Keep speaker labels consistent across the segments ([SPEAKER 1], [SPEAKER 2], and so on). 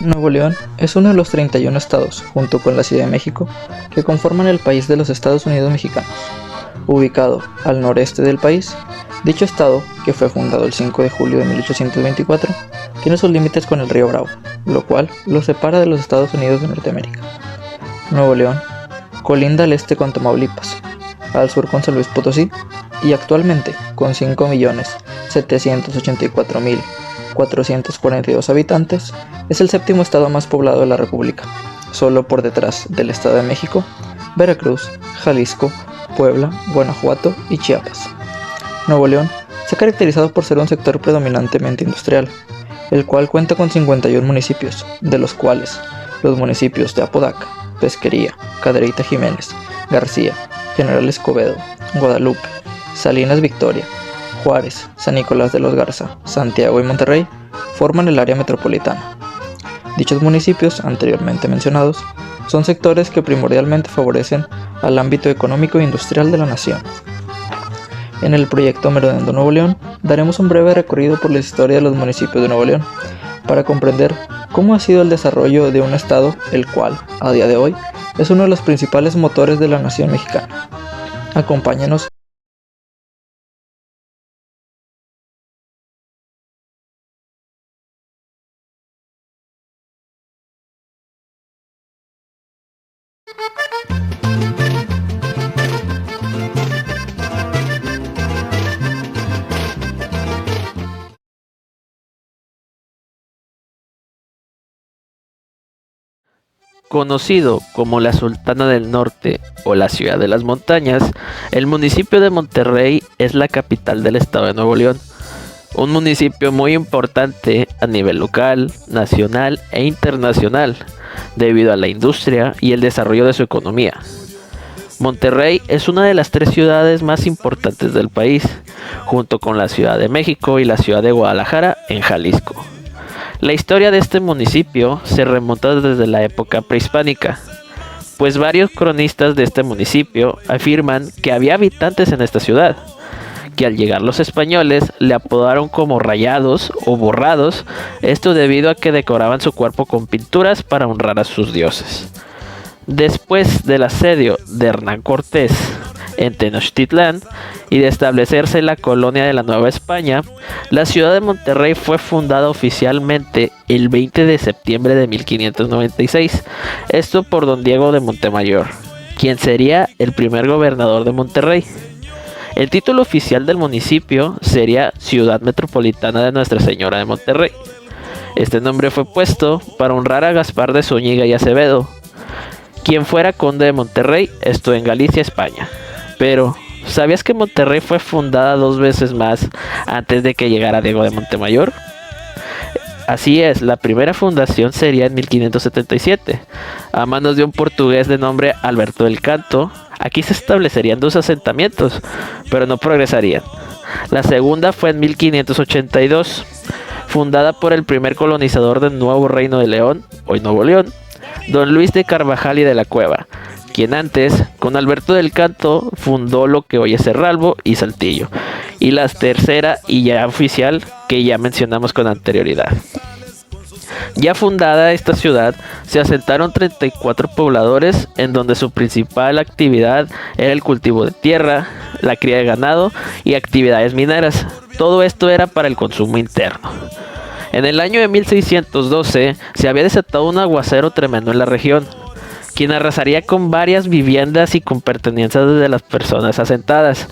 [SPEAKER 1] Nuevo León es uno de los 31 estados, junto con la Ciudad de México, que conforman el país de los Estados Unidos mexicanos. Ubicado al noreste del país, dicho estado, que fue fundado el 5 de julio de 1824, tiene sus límites con el río Bravo, lo cual lo separa de los Estados Unidos de Norteamérica. Nuevo León colinda al este con Tamaulipas, al sur con San Luis Potosí, y actualmente, con 5.784.442 habitantes, es el séptimo estado más poblado de la República, solo por detrás del Estado de México, Veracruz, Jalisco, Puebla, Guanajuato y Chiapas. Nuevo León se ha caracterizado por ser un sector predominantemente industrial, el cual cuenta con 51 municipios, de los cuales los municipios de Apodaca, Pesquería, Cadereyta Jiménez, García, General Escobedo, Guadalupe, Salinas Victoria, Juárez, San Nicolás de los Garza, Santiago y Monterrey forman el área metropolitana. Dichos municipios, anteriormente mencionados, son sectores que primordialmente favorecen al ámbito económico e industrial de la nación. En el proyecto Merodeando Nuevo León daremos un breve recorrido por la historia de los municipios de Nuevo León, para comprender cómo ha sido el desarrollo de un estado el cual, a día de hoy, es uno de los principales motores de la nación mexicana. Acompáñanos.
[SPEAKER 2] Conocido como la Sultana del Norte o la Ciudad de las Montañas, el municipio de Monterrey es la capital del estado de Nuevo León, un municipio muy importante a nivel local, nacional e internacional, debido a la industria y el desarrollo de su economía. Monterrey es una de las 3 ciudades más importantes del país, junto con la Ciudad de México y la ciudad de Guadalajara en Jalisco. La historia de este municipio se remonta desde la época prehispánica, pues varios cronistas de este municipio afirman que había habitantes en esta ciudad, que al llegar los españoles le apodaron como rayados o borrados, esto debido a que decoraban su cuerpo con pinturas para honrar a sus dioses. Después del asedio de Hernán Cortés en Tenochtitlán y de establecerse la colonia de la Nueva España, la ciudad de Monterrey fue fundada oficialmente el 20 de septiembre de 1596, esto por don Diego de Montemayor, quien sería el primer gobernador de Monterrey. El título oficial del municipio sería Ciudad Metropolitana de Nuestra Señora de Monterrey. Este nombre fue puesto para honrar a Gaspar de Zúñiga y Acevedo, quien fuera conde de Monterrey, esto en Galicia, España. Pero, ¿sabías que Monterrey fue fundada 2 veces más antes de que llegara Diego de Montemayor? Así es, la primera fundación sería en 1577, a manos de un portugués de nombre Alberto del Canto. Aquí se establecerían 2 asentamientos, pero no progresarían. La segunda fue en 1582, fundada por el primer colonizador del Nuevo Reino de León, hoy Nuevo León, don Luis de Carvajal y de la Cueva, quien antes, con Alberto del Canto, fundó lo que hoy es Cerralbo y Saltillo, y la tercera y ya oficial que ya mencionamos con anterioridad. Ya fundada esta ciudad, se asentaron 34 pobladores, en donde su principal actividad era el cultivo de tierra, la cría de ganado y actividades mineras. Todo esto era para el consumo interno. En el año de 1612 se había desatado un aguacero tremendo en la región, quien arrasaría con varias viviendas y con pertenencias de las personas asentadas,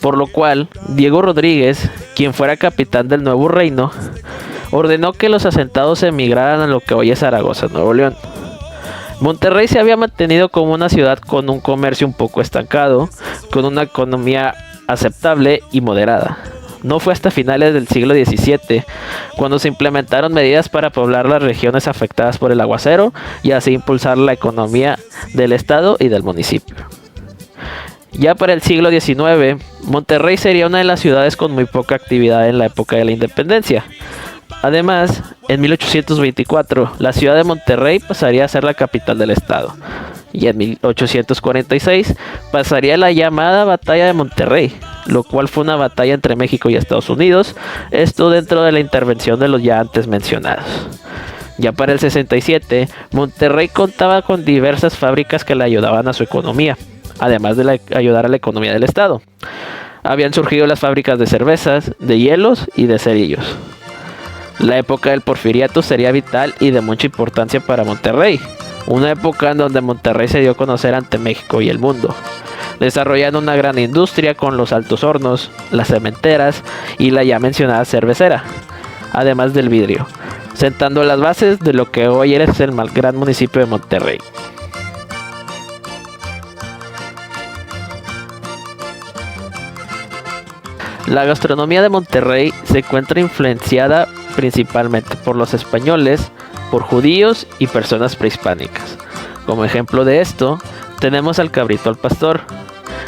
[SPEAKER 2] por lo cual Diego Rodríguez, quien fuera capitán del Nuevo Reino, ordenó que los asentados emigraran a lo que hoy es Zaragoza, Nuevo León. Monterrey se había mantenido como una ciudad con un comercio un poco estancado, con una economía aceptable y moderada. No fue hasta finales del siglo XVII cuando se implementaron medidas para poblar las regiones afectadas por el aguacero y así impulsar la economía del estado y del municipio. Ya para el siglo XIX, Monterrey sería una de las ciudades con muy poca actividad en la época de la independencia. Además, en 1824, la ciudad de Monterrey pasaría a ser la capital del estado, y en 1846 pasaría la llamada Batalla de Monterrey, lo cual fue una batalla entre México y Estados Unidos, esto dentro de la intervención de los ya antes mencionados. Ya para el 67, Monterrey contaba con diversas fábricas que le ayudaban a su economía, además de ayudar a la economía del estado. Habían surgido las fábricas de cervezas, de hielos y de cerillos. La época del porfiriato sería vital y de mucha importancia para Monterrey, una época en donde Monterrey se dio a conocer ante México y el mundo, desarrollando una gran industria con los altos hornos, las cementeras y la ya mencionada cervecera, además del vidrio, sentando las bases de lo que hoy es el gran municipio de Monterrey. La gastronomía de Monterrey se encuentra influenciada principalmente por los españoles, por judíos y personas prehispánicas. Como ejemplo de esto, tenemos al cabrito al pastor,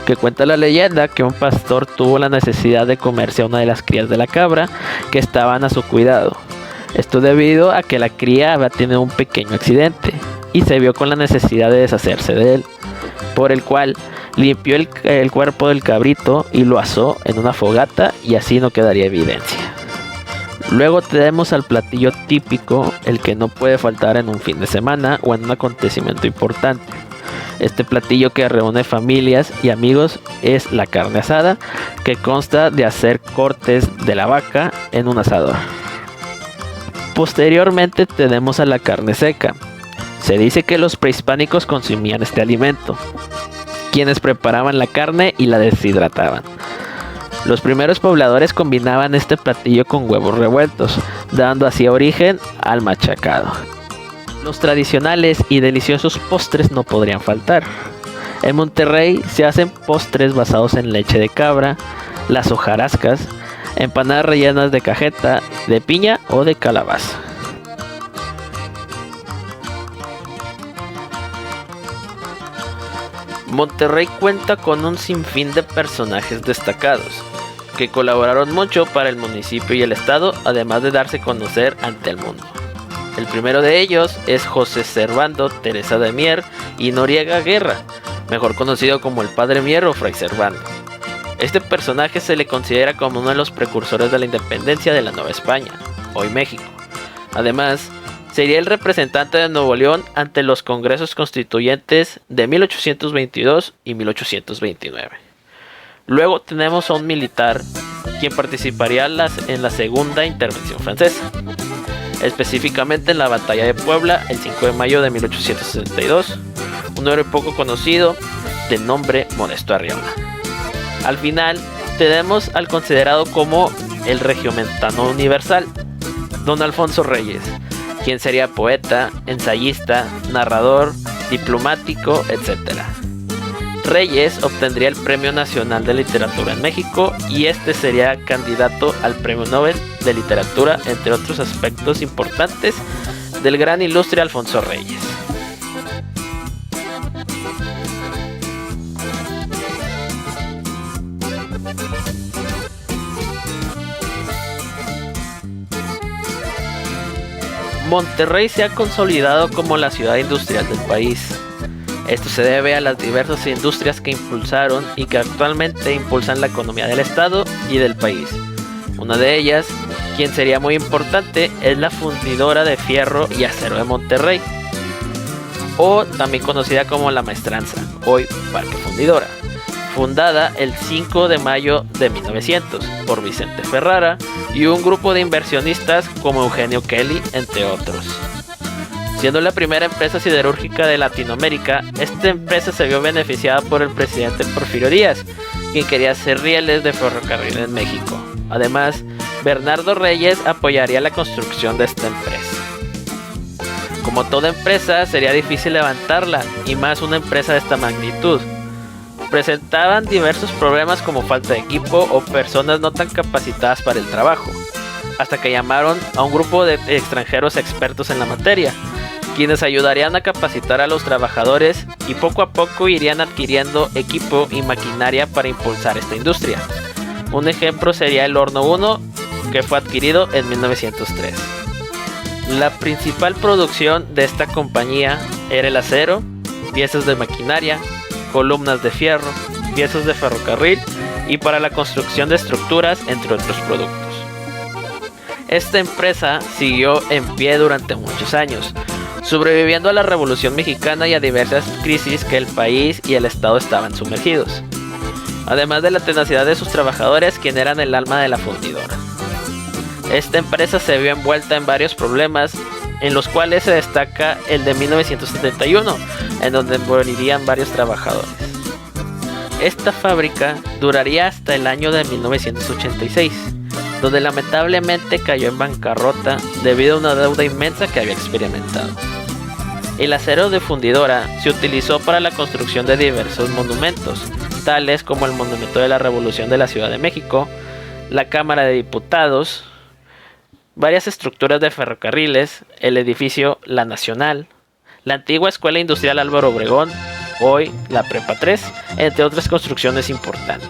[SPEAKER 2] que cuenta la leyenda que un pastor tuvo la necesidad de comerse a una de las crías de la cabra que estaban a su cuidado. Esto debido a que la cría había tenido un pequeño accidente y se vio con la necesidad de deshacerse de él, por el cual limpió el cuerpo del cabrito y lo asó en una fogata y así no quedaría evidencia. Luego tenemos al platillo típico, el que no puede faltar en un fin de semana o en un acontecimiento importante. Este platillo que reúne familias y amigos es la carne asada, que consta de hacer cortes de la vaca en un asador. Posteriormente tenemos a la carne seca. Se dice que los prehispánicos consumían este alimento, quienes preparaban la carne y la deshidrataban. Los primeros pobladores combinaban este platillo con huevos revueltos, dando así origen al machacado. Los tradicionales y deliciosos postres no podrían faltar. En Monterrey se hacen postres basados en leche de cabra, las hojarascas, empanadas rellenas de cajeta, de piña o de calabaza. Monterrey cuenta con un sinfín de personajes destacados, que colaboraron mucho para el municipio y el estado, además de darse a conocer ante el mundo. El primero de ellos es José Servando Teresa de Mier y Noriega Guerra, mejor conocido como el Padre Mier o Fray Servando. Este personaje se le considera como uno de los precursores de la independencia de la Nueva España, hoy México. Además, sería el representante de Nuevo León ante los congresos constituyentes de 1822 y 1829. Luego tenemos a un militar, quien participaría en la segunda intervención francesa, específicamente en la batalla de Puebla el 5 de mayo de 1862, un héroe poco conocido de nombre Modesto Arriola. Al final tenemos al considerado como el regiomontano universal, don Alfonso Reyes, quien sería poeta, ensayista, narrador, diplomático, etc. Reyes obtendría el Premio Nacional de Literatura en México y este sería candidato al Premio Nobel de Literatura, entre otros aspectos importantes del gran ilustre Alfonso Reyes. Monterrey se ha consolidado como la ciudad industrial del país. Esto se debe a las diversas industrias que impulsaron y que actualmente impulsan la economía del estado y del país. Una de ellas, quien sería muy importante, es la Fundidora de Fierro y Acero de Monterrey, o también conocida como La Maestranza, hoy Parque Fundidora, fundada el 5 de mayo de 1900 por Vicente Ferrara y un grupo de inversionistas como Eugenio Kelly, entre otros. Siendo la primera empresa siderúrgica de Latinoamérica, esta empresa se vio beneficiada por el presidente Porfirio Díaz, quien quería hacer rieles de ferrocarril en México. Además, Bernardo Reyes apoyaría la construcción de esta empresa. Como toda empresa, sería difícil levantarla, y más una empresa de esta magnitud. Presentaban diversos problemas como falta de equipo o personas no tan capacitadas para el trabajo, hasta que llamaron a un grupo de extranjeros expertos en la materia, quienes ayudarían a capacitar a los trabajadores y poco a poco irían adquiriendo equipo y maquinaria para impulsar esta industria. Un ejemplo sería el Horno 1, que fue adquirido en 1903. La principal producción de esta compañía era el acero, piezas de maquinaria, columnas de fierro, piezas de ferrocarril y para la construcción de estructuras, entre otros productos. Esta empresa siguió en pie durante muchos años, sobreviviendo a la Revolución Mexicana y a diversas crisis que el país y el Estado estaban sumergidos, además de la tenacidad de sus trabajadores, quien eran el alma de la fundidora. Esta empresa se vio envuelta en varios problemas, en los cuales se destaca el de 1971, en donde morirían varios trabajadores. Esta fábrica duraría hasta el año de 1986, donde lamentablemente cayó en bancarrota debido a una deuda inmensa que había experimentado. El acero de fundidora se utilizó para la construcción de diversos monumentos, tales como el Monumento de la Revolución de la Ciudad de México, la Cámara de Diputados, varias estructuras de ferrocarriles, el edificio La Nacional, la antigua Escuela Industrial Álvaro Obregón, hoy la Prepa 3, entre otras construcciones importantes.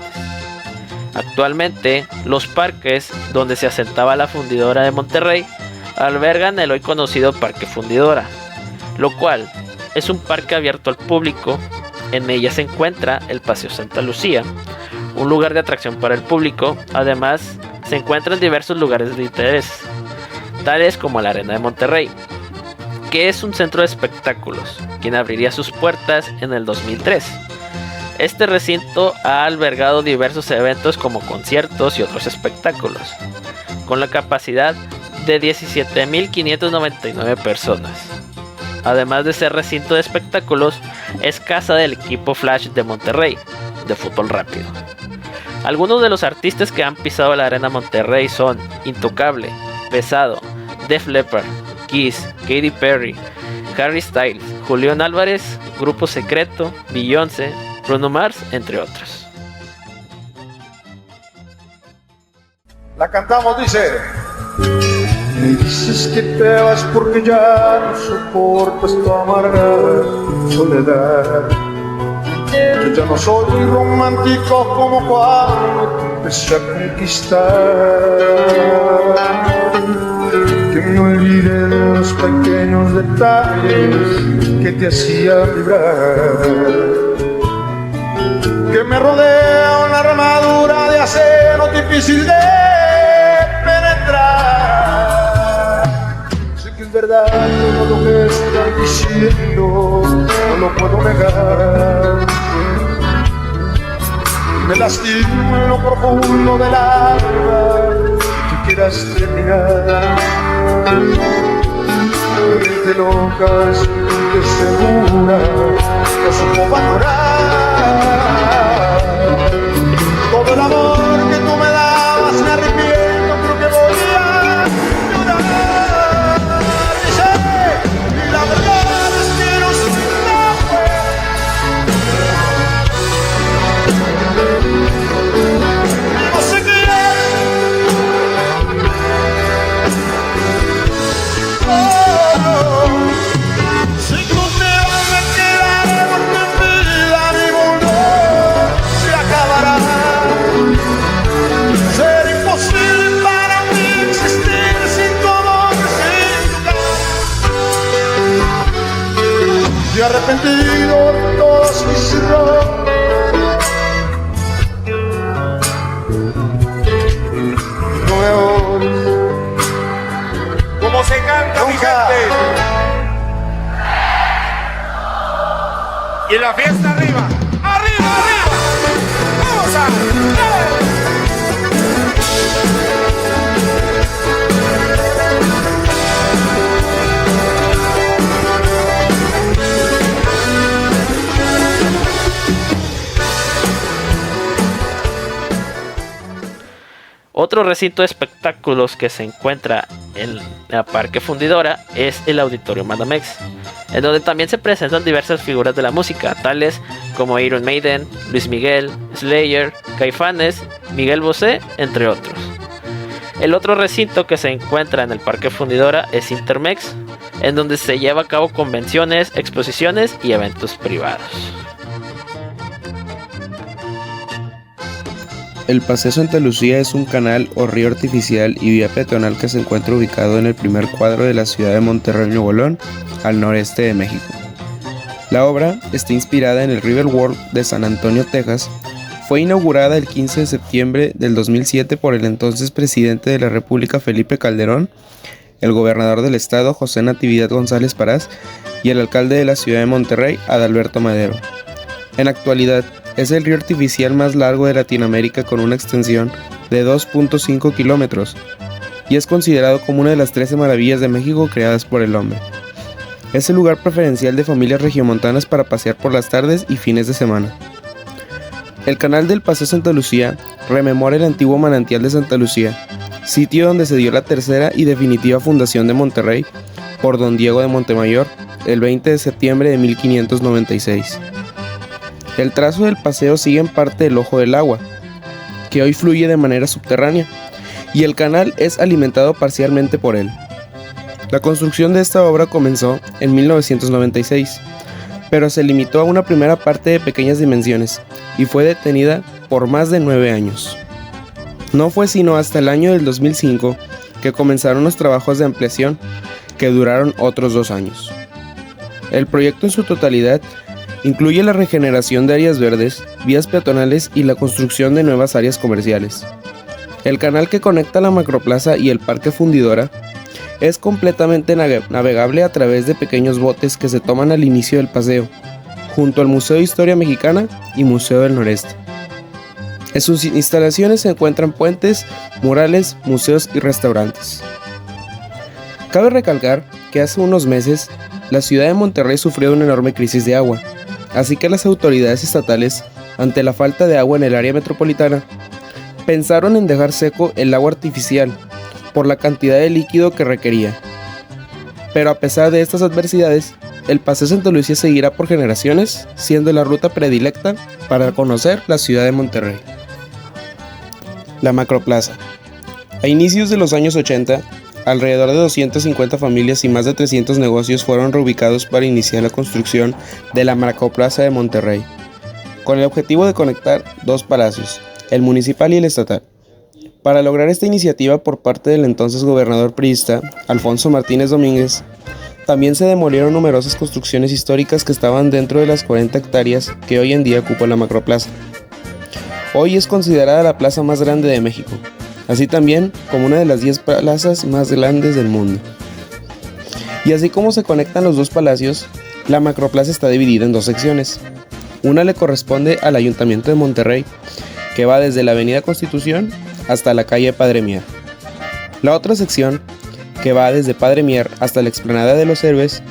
[SPEAKER 2] Actualmente, los parques donde se asentaba la fundidora de Monterrey albergan el hoy conocido Parque Fundidora, lo cual es un parque abierto al público. En ella se encuentra el Paseo Santa Lucía, un lugar de atracción para el público. Además, se encuentran diversos lugares de interés, tales como la Arena de Monterrey, que es un centro de espectáculos, quien abriría sus puertas en el 2003. Este recinto ha albergado diversos eventos como conciertos y otros espectáculos, con la capacidad de 17.599 personas. Además de ser recinto de espectáculos, es casa del equipo Flash de Monterrey, de fútbol rápido. Algunos de los artistas que han pisado la Arena Monterrey son Intocable, Pesado, Def Leppard, Kiss, Katy Perry, Harry Styles, Julián Álvarez, Grupo Secreto, Beyoncé, Bruno Mars, entre otros.
[SPEAKER 3] La cantamos, dice: me dices que te vas porque ya no soportas tu amarga soledad. Yo ya no soy romántico como cuando te empecé a conquistar. Que me olvide de los pequeños detalles que te hacían vibrar. Que me rodea una armadura de acero difícil de penetrar. Sé que es verdad todo lo que estás diciendo, no lo puedo negar. Me lastimo en lo profundo del alma que quieras terminar. Mente loca, siente segura, no supo valorar todo el amor que tú me dabas. Me arrepiento, creo que voy a llorar. Dice, y la verdad es que no soy tan bueno. No sé qué y arrepentido de todos mis errores. No me ores.
[SPEAKER 4] ¿Cómo se canta, mi gente? Y en la fiesta arriba. ¡Arriba, arriba! ¡Vamos a!
[SPEAKER 2] Otro recinto de espectáculos que se encuentra en la Parque Fundidora es el Auditorio Banamex, en donde también se presentan diversas figuras de la música, tales como Iron Maiden, Luis Miguel, Slayer, Caifanes, Miguel Bosé, entre otros. El otro recinto que se encuentra en el Parque Fundidora es Intermex, en donde se lleva a cabo convenciones, exposiciones y eventos privados.
[SPEAKER 5] El Paseo Santa Lucía es un canal o río artificial y vía peatonal que se encuentra ubicado en el primer cuadro de la ciudad de Monterrey, Nuevo León, al noreste de México. La obra está inspirada en el River World de San Antonio, Texas. Fue inaugurada el 15 de septiembre del 2007 por el entonces presidente de la República Felipe Calderón, el gobernador del estado José Natividad González Parás y el alcalde de la ciudad de Monterrey, Adalberto Madero. En la actualidad, es el río artificial más largo de Latinoamérica con una extensión de 2.5 kilómetros y es considerado como una de las 13 maravillas de México creadas por el hombre. Es el lugar preferencial de familias regiomontanas para pasear por las tardes y fines de semana. El canal del Paseo Santa Lucía rememora el antiguo manantial de Santa Lucía, sitio donde se dio la tercera y definitiva fundación de Monterrey por don Diego de Montemayor el 20 de septiembre de 1596. El trazo del paseo sigue en parte el Ojo del Agua, que hoy fluye de manera subterránea, y el canal es alimentado parcialmente por él. La construcción de esta obra comenzó en 1996, pero se limitó a una primera parte de pequeñas dimensiones y fue detenida por más de 9 años. No fue sino hasta el año del 2005 que comenzaron los trabajos de ampliación, que duraron otros 2 años. El proyecto en su totalidad incluye la regeneración de áreas verdes, vías peatonales y la construcción de nuevas áreas comerciales. El canal que conecta la Macroplaza y el Parque Fundidora es completamente navegable a través de pequeños botes que se toman al inicio del paseo, junto al Museo de Historia Mexicana y Museo del Noreste. En sus instalaciones se encuentran puentes, murales, museos y restaurantes. Cabe recalcar que hace unos meses la ciudad de Monterrey sufrió una enorme crisis de agua, así que las autoridades estatales, ante la falta de agua en el área metropolitana, pensaron en dejar seco el agua artificial por la cantidad de líquido que requería. Pero a pesar de estas adversidades, el Paseo Santa Lucía seguirá por generaciones, siendo la ruta predilecta para conocer la ciudad de Monterrey. La Macroplaza. A inicios de los años 80, alrededor de 250 familias y más de 300 negocios fueron reubicados para iniciar la construcción de la Macroplaza de Monterrey, con el objetivo de conectar 2 palacios, el municipal y el estatal. Para lograr esta iniciativa por parte del entonces gobernador priista, Alfonso Martínez Domínguez, también se demolieron numerosas construcciones históricas que estaban dentro de las 40 hectáreas que hoy en día ocupa la Macroplaza. Hoy es considerada la plaza más grande de México, así también como una de las 10 plazas más grandes del mundo. Y así como se conectan los 2 palacios, la Macroplaza está dividida en 2 secciones. Una le corresponde al Ayuntamiento de Monterrey, que va desde la Avenida Constitución hasta la calle Padre Mier. La otra sección, que va desde Padre Mier hasta la Explanada de los Héroes,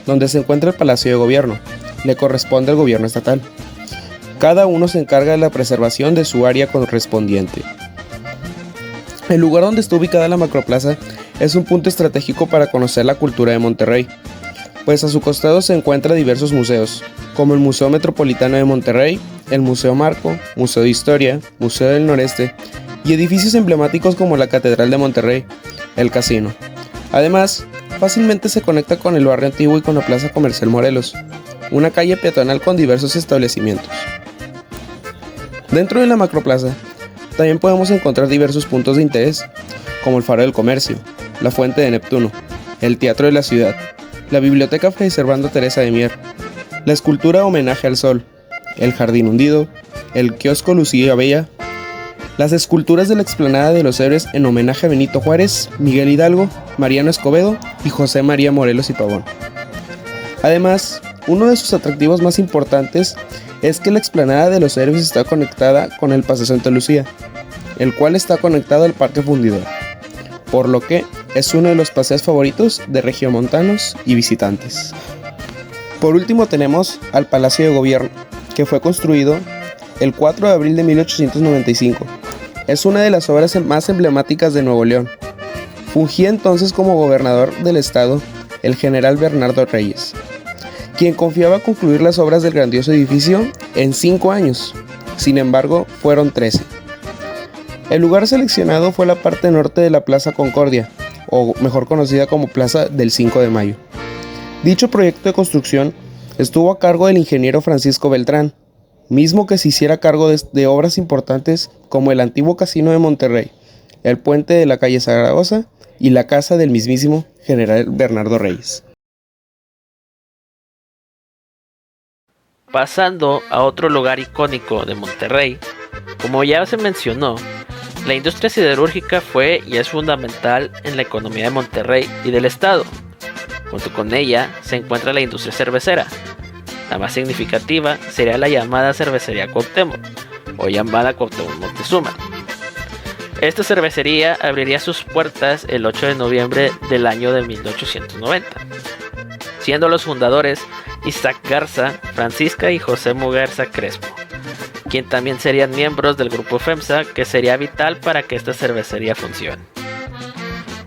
[SPEAKER 5] donde se encuentra el Palacio de Gobierno, le corresponde al gobierno estatal. Cada uno se encarga de la preservación de su área correspondiente. El lugar donde está ubicada la Macroplaza es un punto estratégico para conocer la cultura de Monterrey, pues a su costado se encuentran diversos museos, como el Museo Metropolitano de Monterrey, el Museo Marco, Museo de Historia, Museo del Noreste, y edificios emblemáticos como la Catedral de Monterrey, el Casino. Además, fácilmente se conecta con el barrio antiguo y con la Plaza Comercial Morelos, una calle peatonal con diversos establecimientos. Dentro de la Macroplaza, también podemos encontrar diversos puntos de interés, como el Faro del Comercio, la Fuente de Neptuno, el Teatro de la Ciudad, la Biblioteca Fray Servando Teresa de Mier, la escultura Homenaje al Sol, el Jardín Hundido, el Kiosco Lucía Bella, las esculturas de la Explanada de los Héroes en homenaje a Benito Juárez, Miguel Hidalgo, Mariano Escobedo y José María Morelos y Pavón. Además, uno de sus atractivos más importantes es que la Explanada de los Héroes está conectada con el Paseo Santa Lucía, el cual está conectado al Parque Fundidor, por lo que es uno de los paseos favoritos de regiomontanos y visitantes. Por último tenemos al Palacio de Gobierno, que fue construido el 4 de abril de 1895. Es una de las obras más emblemáticas de Nuevo León. Fungía entonces como gobernador del estado el general Bernardo Reyes, quien confiaba concluir las obras del grandioso edificio en 5 años. Sin embargo, fueron 13. El lugar seleccionado fue la parte norte de la Plaza Concordia, o mejor conocida como Plaza del 5 de Mayo. Dicho proyecto de construcción estuvo a cargo del ingeniero Francisco Beltrán, mismo que se hiciera cargo de obras importantes como el antiguo Casino de Monterrey, el puente de la calle Zaragoza y la casa del mismísimo general Bernardo Reyes.
[SPEAKER 2] Pasando a otro lugar icónico de Monterrey, como ya se mencionó, la industria siderúrgica fue y es fundamental en la economía de Monterrey y del estado. Junto con ella se encuentra la industria cervecera. La más significativa sería la llamada cervecería Cuauhtémoc, o llamada Cuauhtémoc Moctezuma. Esta cervecería abriría sus puertas el 8 de noviembre del año de 1890, siendo los fundadores Isaac Garza, Francisca y José Muguerza Crespo, quien también serían miembros del grupo FEMSA, que sería vital para que esta cervecería funcione.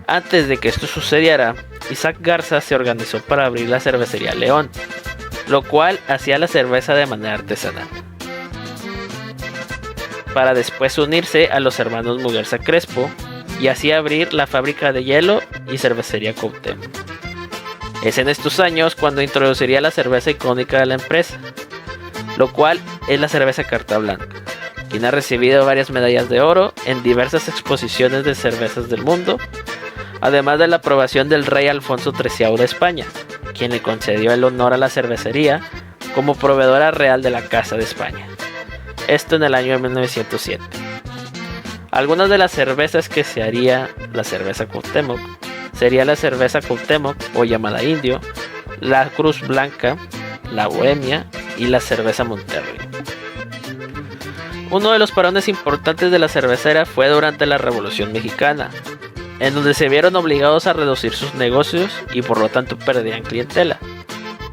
[SPEAKER 2] Antes de que esto sucediera, Isaac Garza se organizó para abrir la cervecería León, lo cual hacía la cerveza de manera artesanal, para después unirse a los hermanos Muguerza Crespo y así abrir la fábrica de hielo y cervecería Cuauhtémoc. Es en estos años cuando introduciría la cerveza icónica de la empresa, lo cual es la cerveza Carta Blanca, quien ha recibido varias medallas de oro en diversas exposiciones de cervezas del mundo, además de la aprobación del rey Alfonso XIII de España, quien le concedió el honor a la cervecería como proveedora real de la Casa de España. Esto en el año de 1907. Algunas de las cervezas que se haría la cerveza Cuauhtémoc sería la cerveza Cuauhtémoc o llamada Indio, la Cruz Blanca, la Bohemia y la cerveza Monterrey. Uno de los parones importantes de la cervecera fue durante la Revolución Mexicana, en donde se vieron obligados a reducir sus negocios y por lo tanto perdían clientela.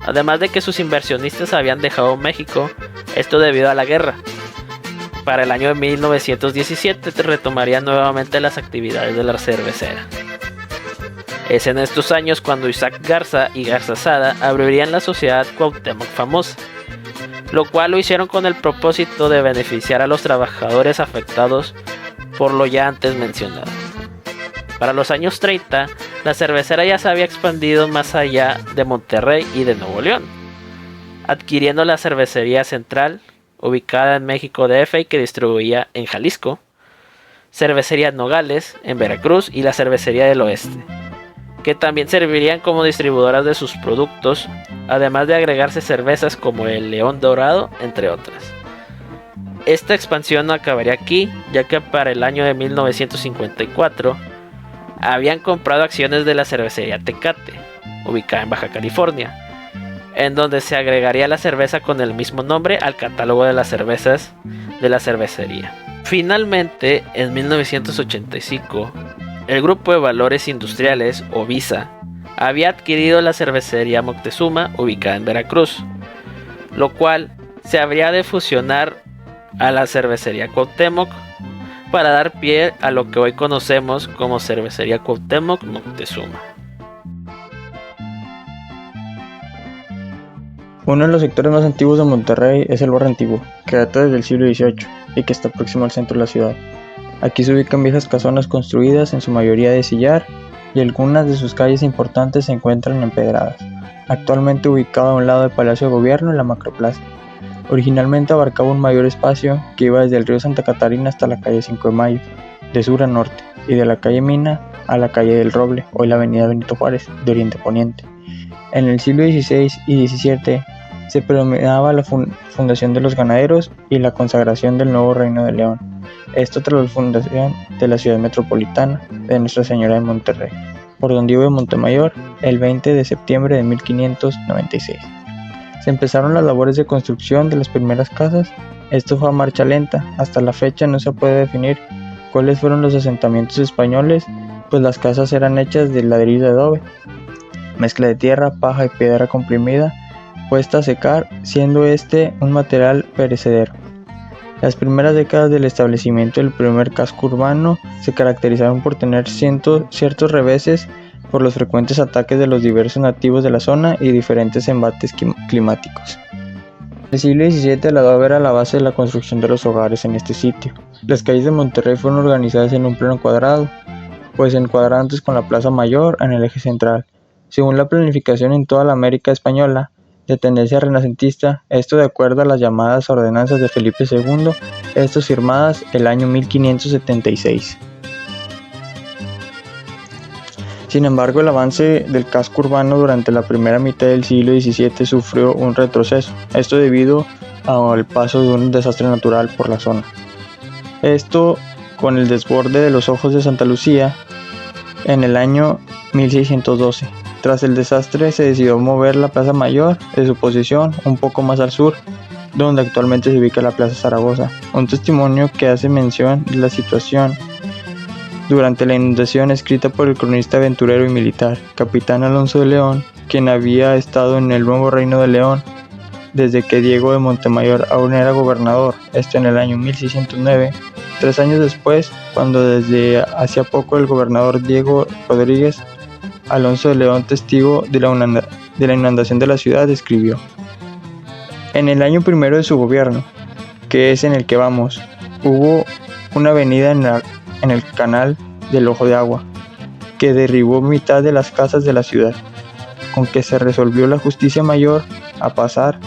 [SPEAKER 2] Además de que sus inversionistas habían dejado México, esto debido a la guerra. Para el año de 1917 retomarían nuevamente las actividades de la cervecera. Es en estos años cuando Isaac Garza y Garza Sada abrirían la sociedad Cuauhtémoc Famosa, lo cual lo hicieron con el propósito de beneficiar a los trabajadores afectados por lo ya antes mencionado. Para los años 30, la cervecera ya se había expandido más allá de Monterrey y de Nuevo León, adquiriendo la cervecería Central, ubicada en México DF y que distribuía en Jalisco, cervecería Nogales en Veracruz y la cervecería del Oeste, que también servirían como distribuidoras de sus productos, además de agregarse cervezas como el León Dorado, entre otras. Esta expansión no acabaría aquí, ya que para el año de 1954 habían comprado acciones de la cervecería Tecate, ubicada en Baja California, en donde se agregaría la cerveza con el mismo nombre al catálogo de las cervezas de la cervecería. Finalmente, en 1985, el Grupo de Valores Industriales, o VISA, había adquirido la cervecería Moctezuma, ubicada en Veracruz, lo cual se habría de fusionar a la cervecería Cuauhtémoc para dar pie a lo que hoy conocemos como cervecería Cuauhtémoc Moctezuma.
[SPEAKER 1] Uno de los sectores más antiguos de Monterrey es el Barrio Antiguo, que data desde el siglo XVIII y que está próximo al centro de la ciudad. Aquí se ubican viejas casonas construidas en su mayoría de sillar y algunas de sus calles importantes se encuentran empedradas, actualmente ubicado a un lado del Palacio de Gobierno y la Macroplaza. Originalmente abarcaba un mayor espacio que iba desde el río Santa Catarina hasta la calle 5 de Mayo, de sur a norte, y de la calle Mina a la calle del Roble, hoy la avenida Benito Juárez, de oriente a poniente. En el siglo XVI y XVII se predominaba la fundación de los ganaderos y la consagración del nuevo Reino de León. Esto tras la fundación de la ciudad metropolitana de Nuestra Señora de Monterrey, por don Diego de Montemayor, el 20 de septiembre de 1596. Se empezaron las labores de construcción de las primeras casas. Esto fue a marcha lenta. Hasta la fecha no se puede definir cuáles fueron los asentamientos españoles, pues las casas eran hechas de ladrillo de adobe, mezcla de tierra, paja y piedra comprimida, puesta a secar, siendo este un material perecedero. Las primeras décadas del establecimiento del primer casco urbano se caracterizaron por tener ciertos reveses por los frecuentes ataques de los diversos nativos de la zona y diferentes embates climáticos. En el siglo XVII la adobe era la base de la construcción de los hogares en este sitio. Las calles de Monterrey fueron organizadas en un plano cuadrado, pues en cuadrantes con la Plaza Mayor en el eje central. Según la planificación en toda la América española, de tendencia renacentista, esto de acuerdo a las llamadas ordenanzas de Felipe II, estas firmadas el año 1576.
[SPEAKER 6] Sin embargo, el avance del casco urbano durante la primera mitad del siglo XVII sufrió un retroceso, esto debido al paso de un desastre natural por la zona. Esto con el desborde de los Ojos de Santa Lucía en el año 1612. Tras el desastre se decidió mover la Plaza Mayor de su posición un poco más al sur, donde actualmente se ubica la Plaza Zaragoza. Un testimonio que hace mención de la situación durante la inundación escrita por el cronista aventurero y militar, capitán Alonso de León, quien había estado en el nuevo reino de León desde que Diego de Montemayor aún era gobernador, esto en el año 1609. 3 años después, cuando desde hacía poco el gobernador Diego Rodríguez, Alonso de León, testigo de la inundación de la ciudad, escribió: en el año primero de su gobierno, que es en el que vamos, hubo una avenida en el canal del Ojo de Agua, que derribó mitad de las casas de la ciudad, con que se resolvió la justicia mayor a pasar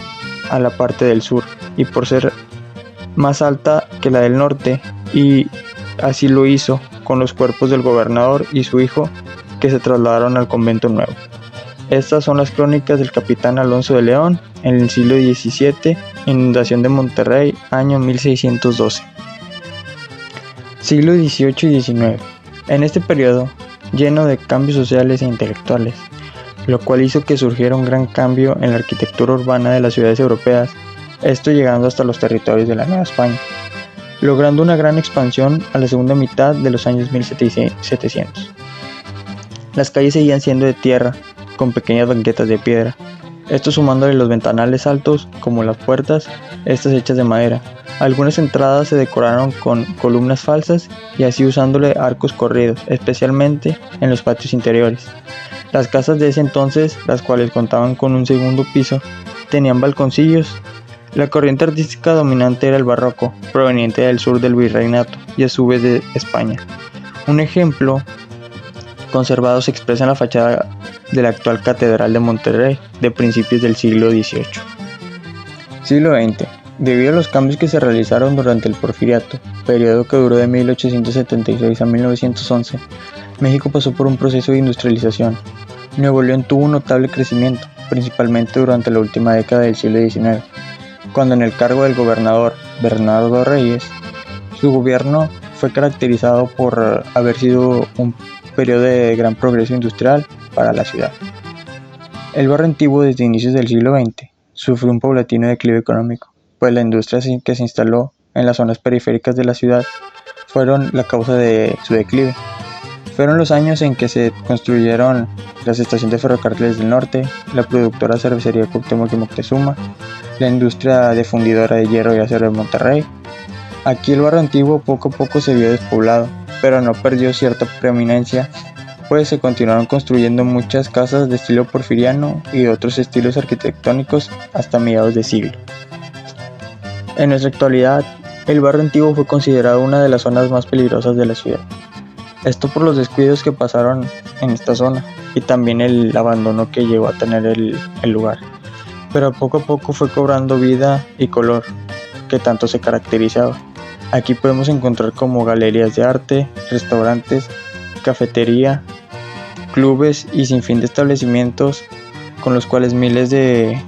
[SPEAKER 6] a la parte del sur, y por ser más alta que la del norte, y así lo hizo con los cuerpos del gobernador y su hijo, que se trasladaron al convento nuevo. Estas son las crónicas del capitán Alonso de León en el siglo XVII, inundación de Monterrey, año 1612. Siglo XVIII y XIX. En este periodo, lleno de cambios sociales e intelectuales, lo cual hizo que surgiera un gran cambio en la arquitectura urbana de las ciudades europeas, esto llegando hasta los territorios de la Nueva España, logrando una gran expansión a la segunda mitad de los años 1700. Las calles seguían siendo de tierra, con pequeñas banquetas de piedra, esto sumándole los ventanales altos, como las puertas, estas hechas de madera. Algunas entradas se decoraron con columnas falsas y así usándole arcos corridos, especialmente en los patios interiores. Las casas de ese entonces, las cuales contaban con un segundo piso, tenían balconcillos. La corriente artística dominante era el barroco, proveniente del sur del virreinato y a su vez de España. Un ejemplo conservado se expresa en la fachada de la actual Catedral de Monterrey de principios del siglo XVIII. Siglo XX. Debido a los cambios que se realizaron durante el Porfiriato, periodo que duró de 1876 a 1911, México pasó por un proceso de industrialización. Nuevo León tuvo un notable crecimiento, principalmente durante la última década del siglo XIX, cuando en el cargo del gobernador Bernardo Reyes, su gobierno fue caracterizado por haber sido un periodo de gran progreso industrial para la ciudad. El barrio antiguo desde inicios del siglo XX sufrió un paulatino declive económico, pues la industria que se instaló en las zonas periféricas de la ciudad fueron la causa de su declive. Fueron los años en que se construyeron las estaciones de ferrocarriles del norte, la productora cervecería Cuauhtémoc y Moctezuma, la industria de fundidora de hierro y acero de Monterrey. Aquí el barrio antiguo poco a poco se vio despoblado, pero no perdió cierta preeminencia, pues se continuaron construyendo muchas casas de estilo porfiriano y de otros estilos arquitectónicos hasta mediados de siglo. En nuestra actualidad, el barrio antiguo fue considerado una de las zonas más peligrosas de la ciudad. Esto por los descuidos que pasaron en esta zona y también el abandono que llegó a tener el lugar. Pero poco a poco fue cobrando vida y color que tanto se caracterizaba. Aquí podemos encontrar como galerías de arte, restaurantes, cafetería, clubes y sinfín de establecimientos con los cuales miles de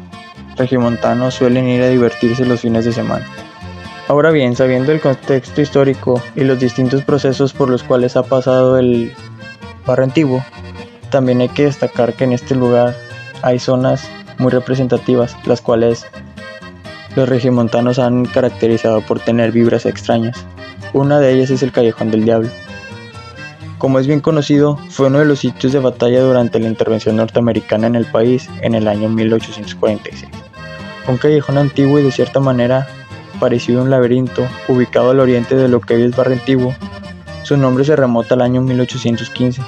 [SPEAKER 6] regiomontanos suelen ir a divertirse los fines de semana. Ahora bien, sabiendo el contexto histórico y los distintos procesos por los cuales ha pasado el barrio antiguo, también hay que destacar que en este lugar hay zonas muy representativas, las cuales los regiomontanos han caracterizado por tener vibras extrañas. Una de ellas es el Callejón del Diablo. Como es bien conocido, fue uno de los sitios de batalla durante la intervención norteamericana en el país en el año 1846. Un callejón antiguo y de cierta manera parecido a un laberinto, ubicado al oriente de lo que hoy es Barrio Antiguo. Su nombre se remota al año 1815,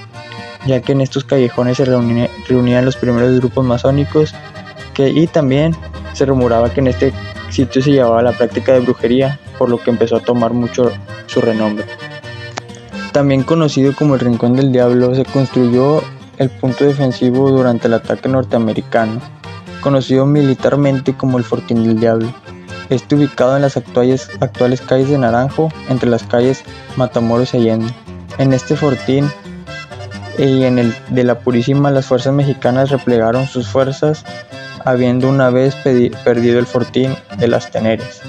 [SPEAKER 6] ya que en estos callejones se reunían los primeros grupos masónicos y también se rumoraba que en este sitio se llevaba la práctica de brujería, por lo que empezó a tomar mucho su renombre. También conocido como el Rincón del Diablo, se construyó el punto defensivo durante el ataque norteamericano, conocido militarmente como el Fortín del Diablo. Está ubicado en las actuales calles de Naranjo, entre las calles Matamoros y Allende. En este fortín y en el de la Purísima las fuerzas mexicanas replegaron sus fuerzas, habiendo una vez perdido el fortín de las Teneres.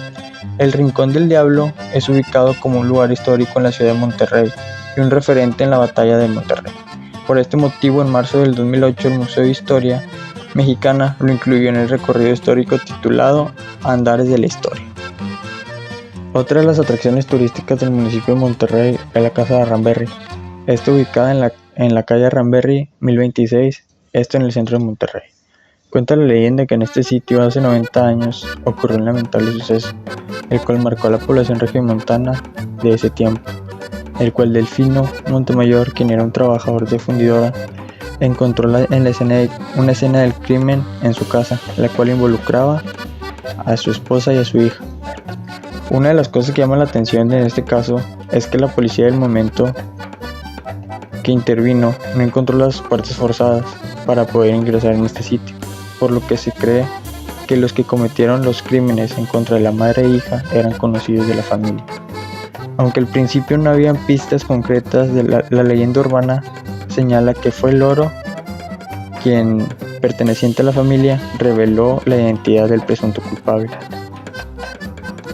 [SPEAKER 6] El Rincón del Diablo es ubicado como un lugar histórico en la ciudad de Monterrey y un referente en la batalla de Monterrey. Por este motivo, en marzo del 2008, el Museo de Historia Mexicana lo incluyó en el recorrido histórico titulado Andares de la Historia. Otra de las atracciones turísticas del municipio de Monterrey es la Casa de Ramberry. Está ubicada en la calle Ramberry 1026, esto en el centro de Monterrey. Cuenta la leyenda que en este sitio hace 90 años ocurrió un lamentable suceso, el cual marcó a la población regiomontana de ese tiempo, el cual Delfino Montemayor, quien era un trabajador de fundidora, encontró una escena del crimen en su casa, la cual involucraba a su esposa y a su hija. Una de las cosas que llama la atención en este caso es que la policía del momento que intervino no encontró las puertas forzadas para poder ingresar en este sitio, por lo que se cree que los que cometieron los crímenes en contra de la madre e hija eran conocidos de la familia. Aunque al principio no habían pistas concretas, la leyenda urbana señala que fue el loro quien, perteneciente a la familia, reveló la identidad del presunto culpable.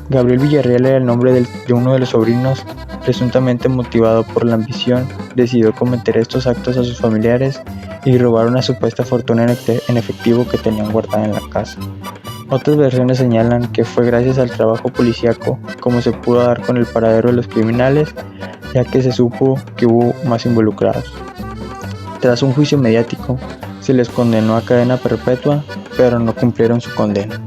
[SPEAKER 6] Gabriel Villarreal era el nombre de uno de los sobrinos. Presuntamente motivado por la ambición, decidió cometer estos actos a sus familiares y robar una supuesta fortuna en efectivo que tenían guardada en la casa. Otras versiones señalan que fue gracias al trabajo policíaco como se pudo dar con el paradero de los criminales, ya que se supo que hubo más involucrados. Tras un juicio mediático, se les condenó a cadena perpetua, pero no cumplieron su condena.